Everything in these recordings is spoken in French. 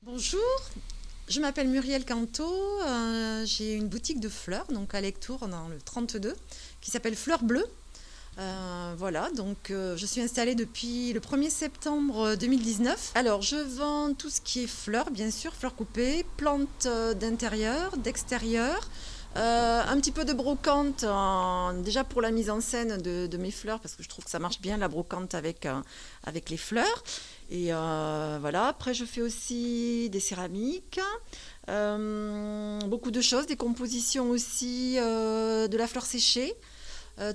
Bonjour, je m'appelle Muriel Canto, j'ai une boutique de fleurs donc à Lectoure dans le 32 qui s'appelle Fleurs Bleues. Voilà, donc je suis installée depuis le 1er septembre 2019. Alors je vends tout ce qui est fleurs, bien sûr, fleurs coupées, plantes d'intérieur, d'extérieur. Un petit peu de brocante, déjà pour la mise en scène de mes fleurs, parce que je trouve que ça marche bien la brocante avec les fleurs. Et voilà, après je fais aussi des céramiques, beaucoup de choses, des compositions aussi, de la fleur séchée.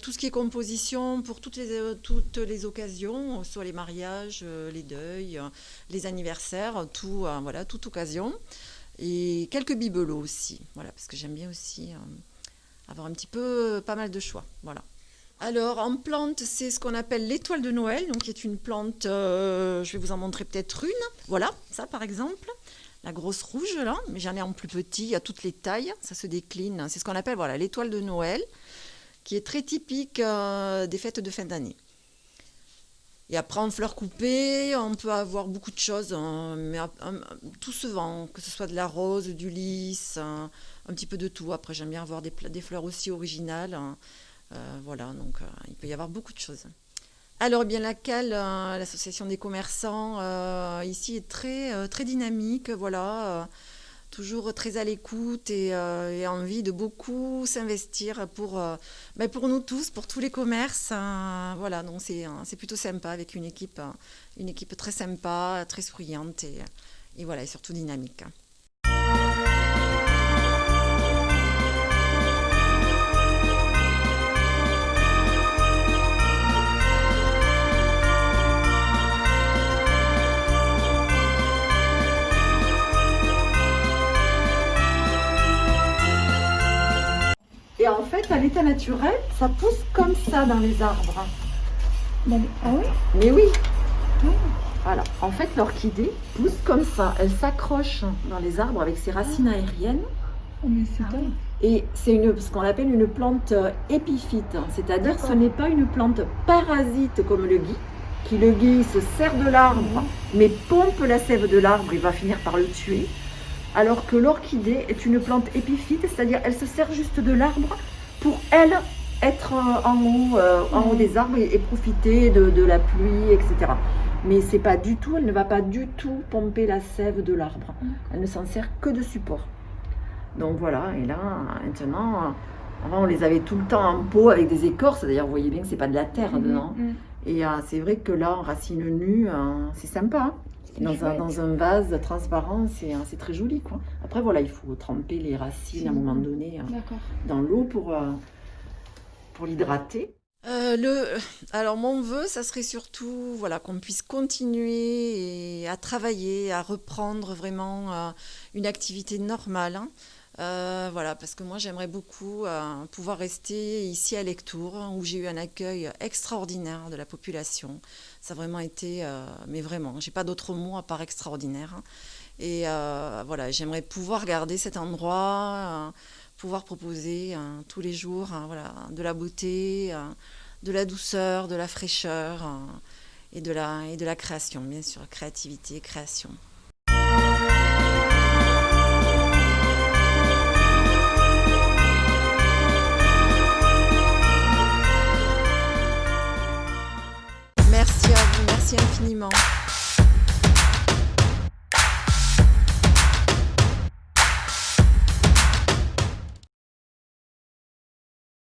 Tout ce qui est composition pour toutes les occasions, soit les mariages, les deuils, les anniversaires, tout, voilà, toute occasion. Et quelques bibelots aussi, voilà, parce que j'aime bien aussi avoir un petit peu, pas mal de choix, voilà. Alors, en plante, c'est ce qu'on appelle l'étoile de Noël, donc qui est une plante, je vais vous en montrer peut-être une. Voilà, ça par exemple, la grosse rouge là, mais j'en ai en plus petit, à toutes les tailles, ça se décline. C'est ce qu'on appelle, voilà, l'étoile de Noël, qui est très typique des fêtes de fin d'année. Et après, en fleurs coupées, on peut avoir beaucoup de choses, mais tout se vend, que ce soit de la rose, du lys, un petit peu de tout. Après, j'aime bien avoir des fleurs aussi originales. Voilà, donc il peut y avoir beaucoup de choses. Alors, eh bien, l'association des commerçants, ici est très dynamique, voilà. Toujours très à l'écoute et envie de beaucoup s'investir pour nous tous, pour tous les commerces. Voilà, donc c'est plutôt sympa avec une équipe très sympa, très souriante et voilà, et surtout dynamique. Et en fait, à l'état naturel, ça pousse comme ça dans les arbres. Bon, ah oui? Mais oui, Ah, voilà. En fait, l'orchidée pousse comme ça. Elle s'accroche dans les arbres avec ses racines aériennes. oh, mais c'est dingue. Et c'est ce qu'on appelle une plante épiphyte. C'est-à-dire que ce D'accord. n'est pas une plante parasite comme le gui. Le gui se sert de l'arbre, mais pompe la sève de l'arbre et va finir par le tuer. Alors que l'orchidée est une plante épiphyte, c'est-à-dire elle se sert juste de l'arbre pour elle être en haut des arbres et profiter de la pluie, etc. Mais c'est pas du tout, elle ne va pas du tout pomper la sève de l'arbre. Elle ne s'en sert que de support. Donc voilà, et là maintenant, avant on les avait tout le temps en pot avec des écorces, d'ailleurs vous voyez bien que c'est pas de la terre dedans. Et c'est vrai que là, en racine nue, c'est sympa. Hein. Dans un vase transparent, c'est très joli, quoi. Après, voilà, il faut tremper les racines à un moment donné D'accord. dans l'eau pour l'hydrater. Alors, mon vœu, ça serait surtout voilà, qu'on puisse continuer à travailler, à reprendre vraiment une activité normale. Hein. Voilà, parce que moi j'aimerais beaucoup pouvoir rester ici à Lectoure, où j'ai eu un accueil extraordinaire de la population. Ça a vraiment été, mais vraiment, j'ai pas d'autres mots à part extraordinaire. Hein. Et voilà, j'aimerais pouvoir garder cet endroit, pouvoir proposer tous les jours voilà, de la beauté, de la douceur, de la fraîcheur et de la création, bien sûr, créativité, création. Merci à vous, merci infiniment.